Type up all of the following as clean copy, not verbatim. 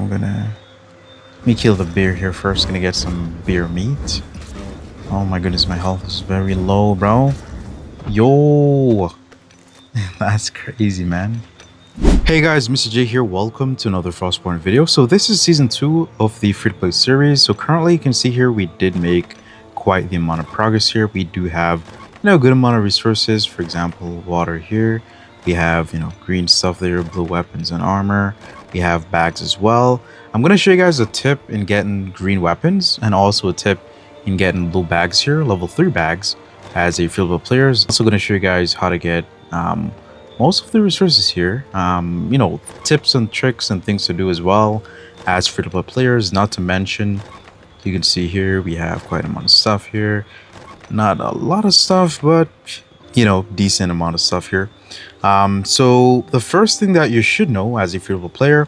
Let me kill the bear here first. Gonna get some bear meat. Oh my goodness, my health is very low, bro. Yo, that's crazy, man. Hey guys, Mr. J here. Welcome to another Frostborn video. So this is season 2 of the free-to-play series. So currently you can see here we did make quite the amount of progress here. We do have, a good amount of resources. For example, water here. We have, green stuff there, blue weapons and armor. We have bags as well. I'm going to show you guys a tip in getting green weapons and also a tip in getting blue bags here, level 3 bags as a field player. Also going to show you guys how to get most of the resources here, tips and tricks and things to do as well as free-to-play players. Not to mention, you can see here we have quite an amount of stuff here. Not a lot of stuff, but decent amount of stuff here. So the first thing that you should know as a free-to-play player,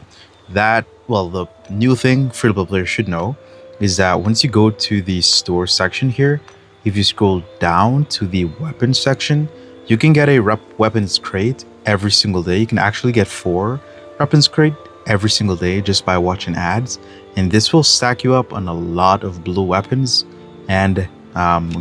the new thing free-to-play players should know is that once you go to the store section here, if you scroll down to the weapons section, you can get a weapons crate every single day. You can actually get 4 weapons crate every single day just by watching ads, and this will stack you up on a lot of blue weapons and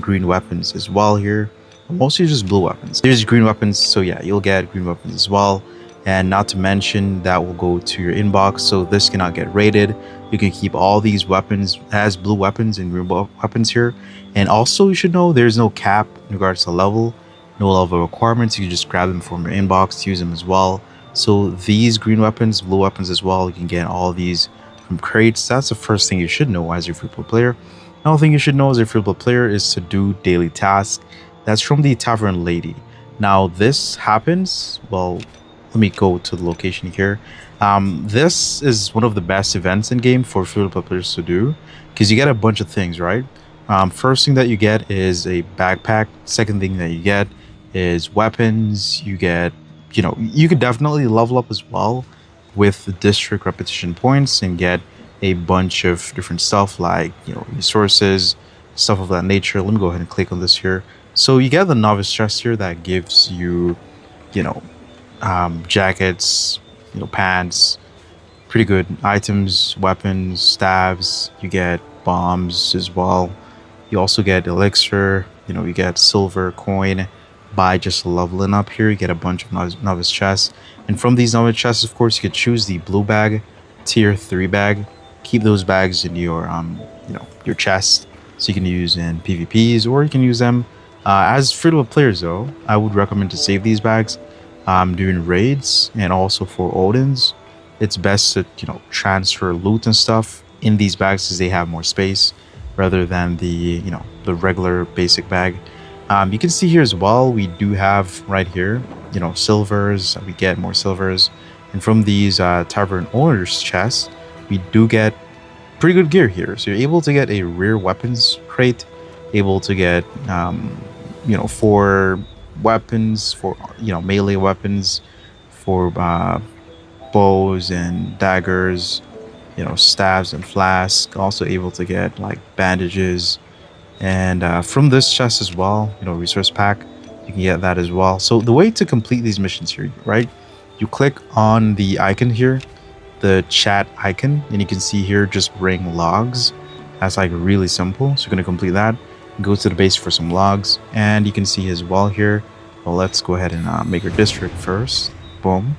green weapons as well here. Mostly just blue weapons. There's green weapons, so yeah, you'll get green weapons as well. And not to mention that will go to your inbox, so this cannot get raided. You can keep all these weapons as blue weapons and green weapons here. And also you should know there's no cap in regards to level. No level requirements. You can just grab them from your inbox to use them as well. So these green weapons, blue weapons as well, you can get all these from crates. That's the first thing you should know as your free-to-play player. Another thing you should know as a free-to-play player is to do daily tasks. That's from the Tavern Lady. Now this happens, well, let me go to the location here. This is one of the best events in game for free-to-play players to do because you get a bunch of things, right? First thing that you get is a backpack. Second thing that you get is weapons. You get, you could definitely level up as well with the district repetition points and get a bunch of different stuff like, resources, stuff of that nature. Let me go ahead and click on this here. So you get the novice chest here that gives you, jackets, pants, pretty good items, weapons, stabs. You get bombs as well. You also get elixir, you get silver coin by just leveling up here. You get a bunch of novice chests. And from these novice chests, of course, you could choose the blue bag, tier 3 bag. Keep those bags in your, your chest so you can use in PvPs, or you can use them as free-to-play players though. I would recommend to save these bags during raids and also for Odins. It's best to, transfer loot and stuff in these bags because they have more space rather than the the regular basic bag. You can see here as well we do have right here silvers. We get more silvers, and from these tavern owners chests we do get pretty good gear here. So you're able to get a rare weapons crate, able to get 4 weapons for melee weapons, for bows and daggers, staves and flasks. Also able to get like bandages, and from this chest as well, resource pack, you can get that as well. So the way to complete these missions here, right, you click on the icon here, the chat icon, and you can see here just bring logs. That's like really simple. So you're going to complete that, go to the base for some logs, and you can see as well here, well, let's go ahead and make our district first. Boom.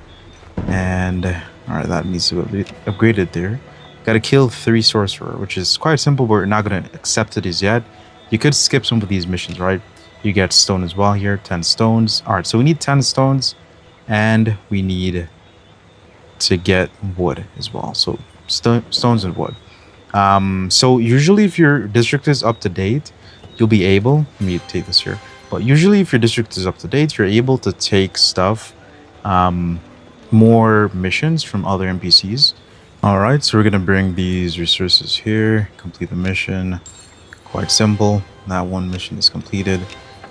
And all right, that needs to be upgraded there. Got to kill 3 sorcerer, which is quite simple, but we're not going to accept it as yet. You could skip some of these missions, right? You get stone as well here, 10 stones. All right, so we need 10 stones, and we need to get wood as well. So stones and wood. So usually if your district is up to date, you'll be able, let me take this here, but usually if your district is up to date, you're able to take stuff, more missions from other NPCs. All right, so we're gonna bring these resources here, complete the mission. Quite simple. That one mission is completed.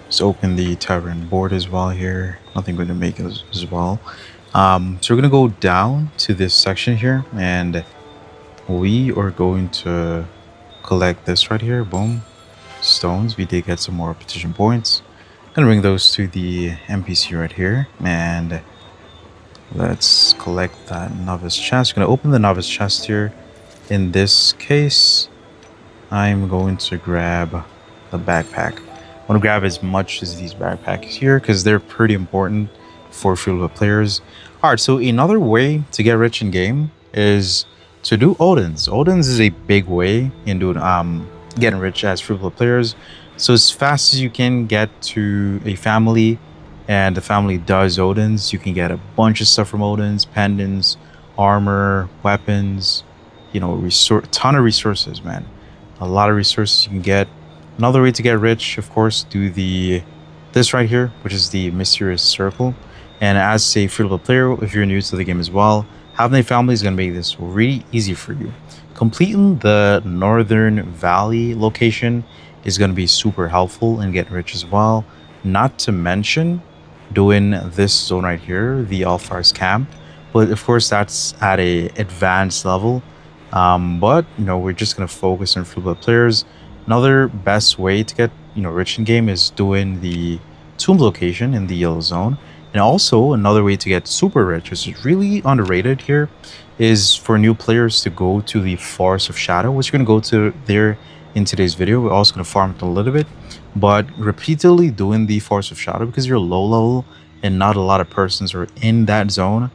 Let's open the tavern board as well here. Nothing going to make it as well. So we're gonna go down to this section here, and we are going to collect this right here. Boom. Stones. We did get some more repetition points. Gonna bring those to the NPC right here, and Let's collect that novice chest. We're gonna open the novice chest here. In this case, I'm going to grab the backpack. I want to grab as much as these backpacks here because they're pretty important for free-to-play players. All right, so another way to get rich in game is to do Odins. Odins is a big way in doing getting rich as free-to-play players. So as fast as you can get to a family, and the family does Odins, you can get a bunch of stuff from Odins: pendants, armor, weapons. You know, ton of resources, man. A lot of resources you can get. Another way to get rich, of course, do this right here, which is the mysterious circle. And as a free-to-play player, if you're new to the game as well, having a family is going to make this really easy for you. Completing the northern valley location is going to be super helpful in getting rich as well. Not to mention doing this zone right here, the Alfar's camp. But of course, that's at a advanced level. But you know, we're just gonna focus on free-to-play players. Another best way to get rich in game is doing the tomb location in the yellow zone. And also another way to get super rich, which is really underrated here, is for new players to go to the Forest of Shadow, which we're gonna go to there in today's video. We're also gonna farm it a little bit, but repeatedly doing the Forest of Shadow because you're low level and not a lot of persons are in that zone.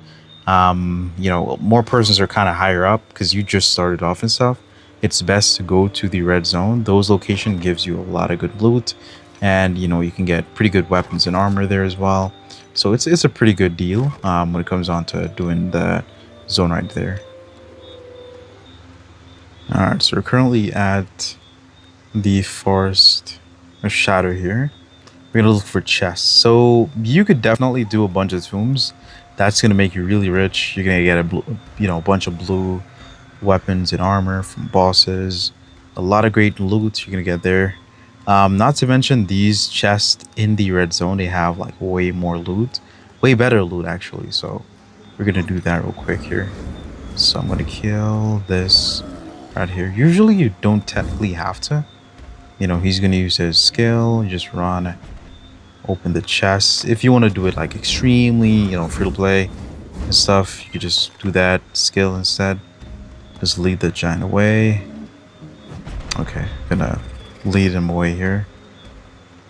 More persons are kind of higher up because you just started off and stuff. It's best to go to the red zone. Those location gives you a lot of good loot, and you can get pretty good weapons and armor there as well. So it's a pretty good deal when it comes on to doing the zone right there. All right, so we're currently at the Forest of Shadow here. We're gonna look for chests. So you could definitely do a bunch of tombs. That's gonna make you really rich. You're gonna get a bunch of blue weapons and armor from bosses. A lot of great loot you're gonna get there. Not to mention these chests in the red zone. They have like way more loot, way better loot actually. So we're gonna do that real quick here. So I'm gonna kill this right here. Usually you don't technically have to. He's gonna use his skill. You just run. Open the chest. If you want to do it like extremely, free to play and stuff, you could just do that skill instead. Just lead the giant away. Okay, gonna lead him away here.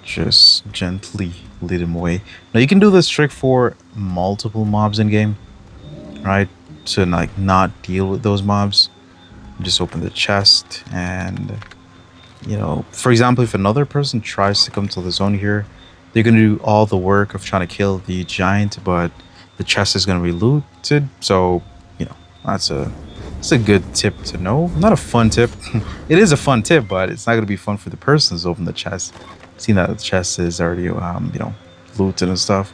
Just gently lead him away. Now you can do this trick for multiple mobs in game, right? To like not deal with those mobs. Just open the chest and for example, if another person tries to come to the zone here, they're going to do all the work of trying to kill the giant, but the chest is going to be looted. So, that's a good tip to know. Not a fun tip. It is a fun tip, but it's not going to be fun for the person who's open the chest. Seeing that the chest is already, looted and stuff.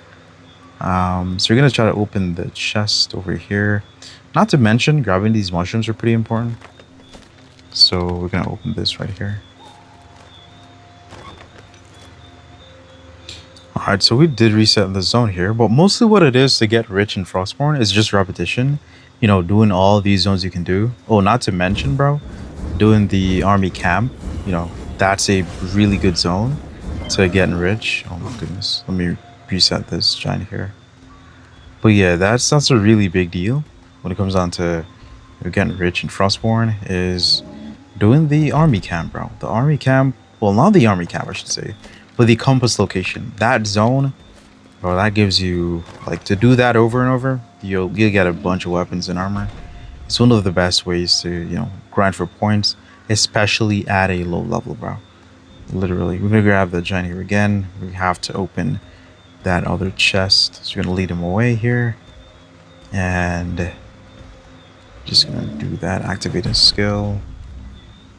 So you're going to try to open the chest over here. Not to mention, grabbing these mushrooms are pretty important. So we're going to open this right here. Alright, so we did reset the zone here, but mostly what it is to get rich in Frostborn is just repetition. Doing all these zones you can do. Oh, not to mention, bro, doing the army camp. That's a really good zone to getting rich. Oh my goodness. Let me reset this giant here. But yeah, that's a really big deal when it comes down to getting rich in Frostborn is doing the army camp, bro. The army camp, well, not the army camp, I should say. But the compass location, that zone, bro, that gives you like to do that over and over. You'll get a bunch of weapons and armor. It's one of the best ways to grind for points, especially at a low level, bro. Literally, we're gonna grab the giant here again. We have to open that other chest, so we're gonna lead him away here, and just gonna do that. Activate his skill.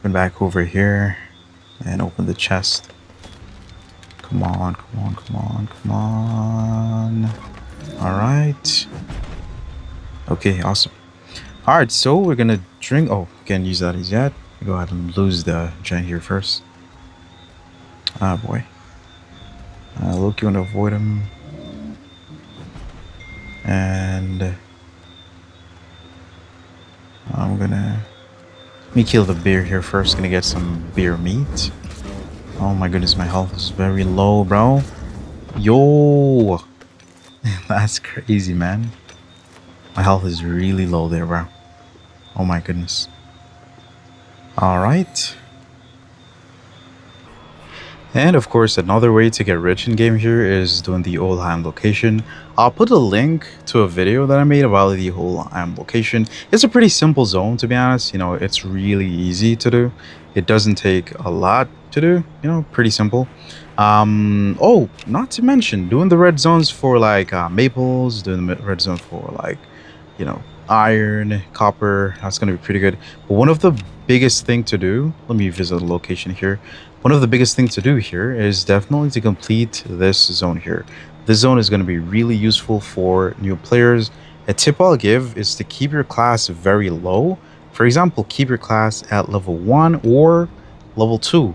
Come back over here and open the chest. Come on, come on, come on, come on. All right. Okay, awesome. All right, so we're gonna drink. Oh, can't use that as yet. Go ahead and lose the giant here first. Ah, boy. Look, you want to avoid him. And I'm gonna... Let me kill the bear here first. Gonna get some bear meat. Oh my goodness, my health is very low, bro. Yo! That's crazy, man. My health is really low there, bro. Oh my goodness. All right. And of course, another way to get rich in game here is doing the Olheim location. I'll put a link to a video that I made about the Olheim location. It's a pretty simple zone, to be honest. You know, it's really easy to do. It doesn't take a lot to do, you know, pretty simple. Oh, not to mention doing the red zones for like maples, doing the red zone for like, you know, iron, copper. That's going to be pretty good. But one of the biggest thing to do, let me visit the location here. One of the biggest things to do here is definitely to complete this zone here. This zone is going to be really useful for new players. A tip I'll give is to keep your class very low. For example, keep your class at level 1 or level 2,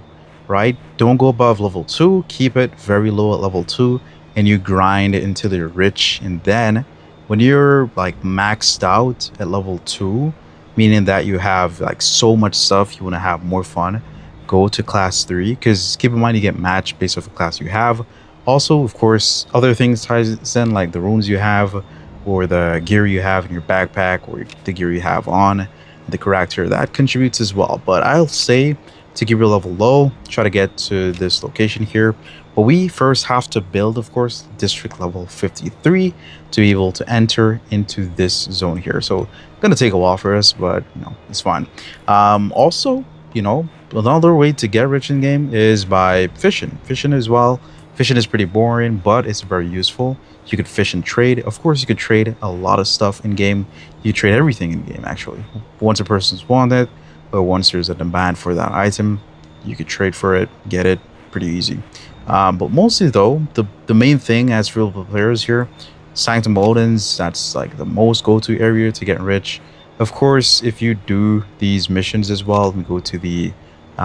right? Don't go above level 2. Keep it very low at level 2 and you grind until you're rich. And then when you're like maxed out at level 2, meaning that you have like so much stuff, you want to have more fun, go to class 3, because keep in mind you get matched based off the class you have. Also, of course, other things ties in like the runes you have or the gear you have in your backpack or the gear you have on the character, that contributes as well. But I'll say to keep your level low, try to get to this location here. But we first have to build, of course, district level 53 to be able to enter into this zone here. So gonna take a while for us, but you know, it's fine. Also, you know, another way to get rich in game is by fishing. Fishing as well. Fishing is pretty boring, but it's very useful. You could fish and trade. Of course, you could trade a lot of stuff in game. You trade everything in game, actually. Once a person's wanted, or once there's a demand for that item, you could trade for it, get it, pretty easy. But mostly, though, the main thing as real players here, Sanctum Odins, that's like the most go-to area to get rich. Of course, if you do these missions as well, we go to the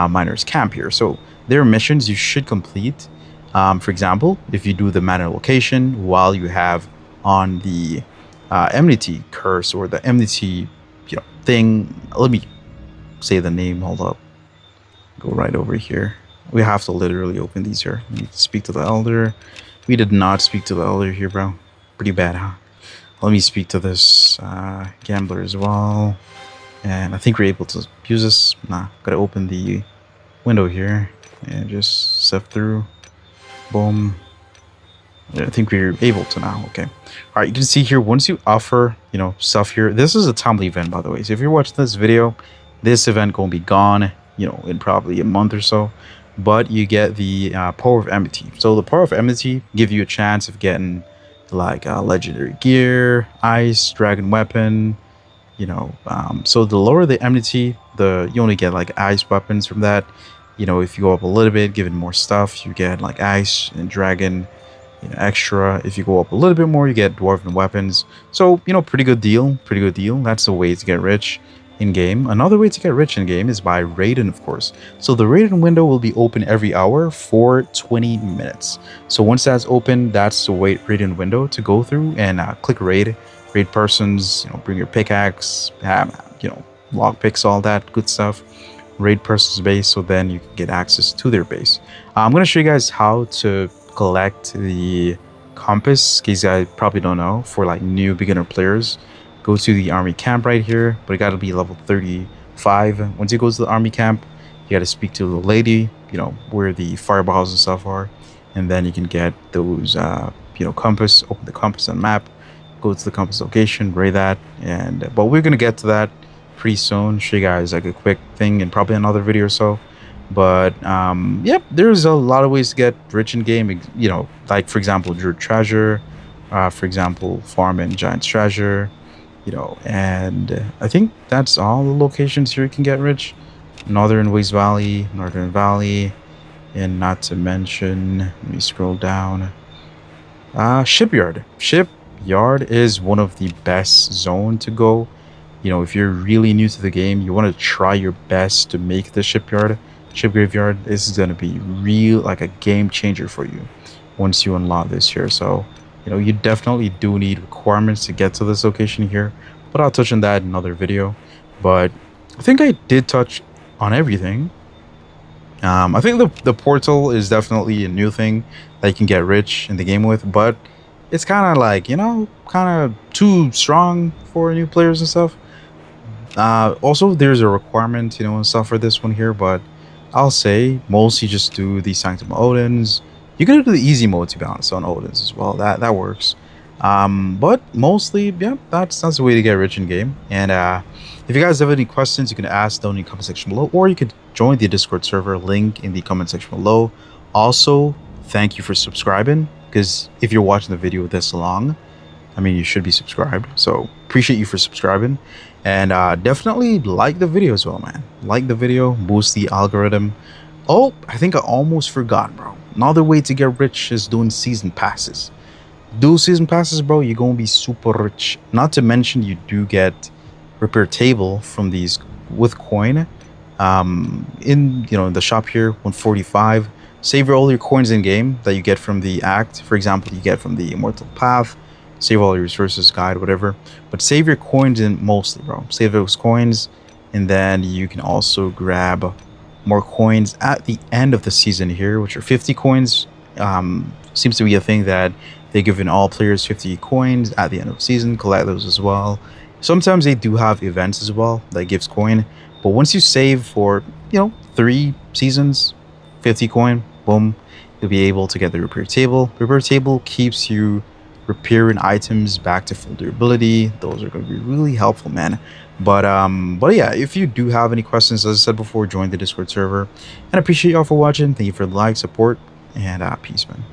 miner's camp here. So there are missions you should complete. For example, if you do the miner location while you have on the Emnity Curse or the Emnity, you know, thing. Let me say the name. Hold up. Go right over here. We have to literally open these here. We need to speak to the elder. We did not speak to the elder here, bro. Pretty bad, huh? Let me speak to this gambler as well. And I think we're able to use this. Nah, gotta open the window here and just sift through. Boom. I think we're able to now. Okay. All right. You can see here, once you offer, you know, stuff here, this is a timely event, by the way. So if you're watching this video, this event going to be gone, you know, in probably a month or so. But you get the power of enmity. So the power of enmity give you a chance of getting like legendary gear, ice, dragon weapon, you know. So the lower the enmity, you only get like ice weapons from that. You know, if you go up a little bit, given more stuff, you get like ice and dragon, you know, extra. If you go up a little bit more, you get dwarven weapons. So, you know, pretty good deal. Pretty good deal. That's the way to get rich in game. Another way to get rich in game is by raiding, of course. So the raiding window will be open every hour for 20 minutes. So once that's open, that's the raiding window to go through and click raid persons. You know, bring your pickaxe, you know, log picks, all that good stuff. Raid person's base, so then you can get access to their base. I'm going to show you guys how to collect the compass, in case you guys probably don't know, for like new beginner players. Go to the army camp right here, but it got to be level 35. Once you go to the army camp, you got to speak to the lady, you know, where the fireballs and stuff are, and then you can get those you know, compass. Open the compass and map, go to the compass location, raid that, and but we're going to get to that pretty soon. Show you guys like a quick thing in probably another video or so. But yep, there's a lot of ways to get rich in game, you know, like for example Druid Treasure, for example Farm and Giant's Treasure, you know. And I think that's all the locations here you can get rich. Northern Waste Valley, Northern Valley, and not to mention, let me scroll down, Shipyard is one of the best zone to go. You know, if you're really new to the game, you want to try your best to make the ship graveyard. This is going to be real, like a game changer for you once you unlock this here. So, you know, you definitely do need requirements to get to this location here, but I'll touch on that in another video. But I think I did touch on everything. I think the portal is definitely a new thing that you can get rich in the game with, but it's kind of like, kind of too strong for new players and stuff. Also, there's a requirement, and stuff for this one here, but I'll say mostly just do the Sanctum Odins. You can do the easy mode, to be honest, on Odins as well. That works. But mostly, yeah, that's the way to get rich in game. And if you guys have any questions, you can ask down in the comment section below, or you could join the Discord server, link in the comment section below. Also, thank you for subscribing, because if you're watching the video this long, I mean, you should be subscribed. So appreciate you for subscribing, and definitely like the video as well, man. Like the video, boost the algorithm. Oh, I think I almost forgot, bro. Another way to get rich is doing season passes. Do season passes, bro. You're gonna be super rich. Not to mention, you do get repair table from these with coin. In the shop here, 145. Save all your coins in game that you get from the act. For example, you get from the Immortal Path. Save all your resources, guide, whatever. But save your coins in mostly, bro. Save those coins, and then you can also grab more coins at the end of the season here, which are 50 coins. Seems to be a thing that they give in all players 50 coins at the end of the season. Collect those as well. Sometimes they do have events as well that gives coin. But once you save for, 3 seasons, 50 coin, boom, you'll be able to get the repair table. Repair table keeps you repairing items back to full durability. Those are going to be really helpful, man. But yeah, if you do have any questions, as I said before, join the Discord server. And I appreciate y'all for watching. Thank you for the like, support, and peace, man.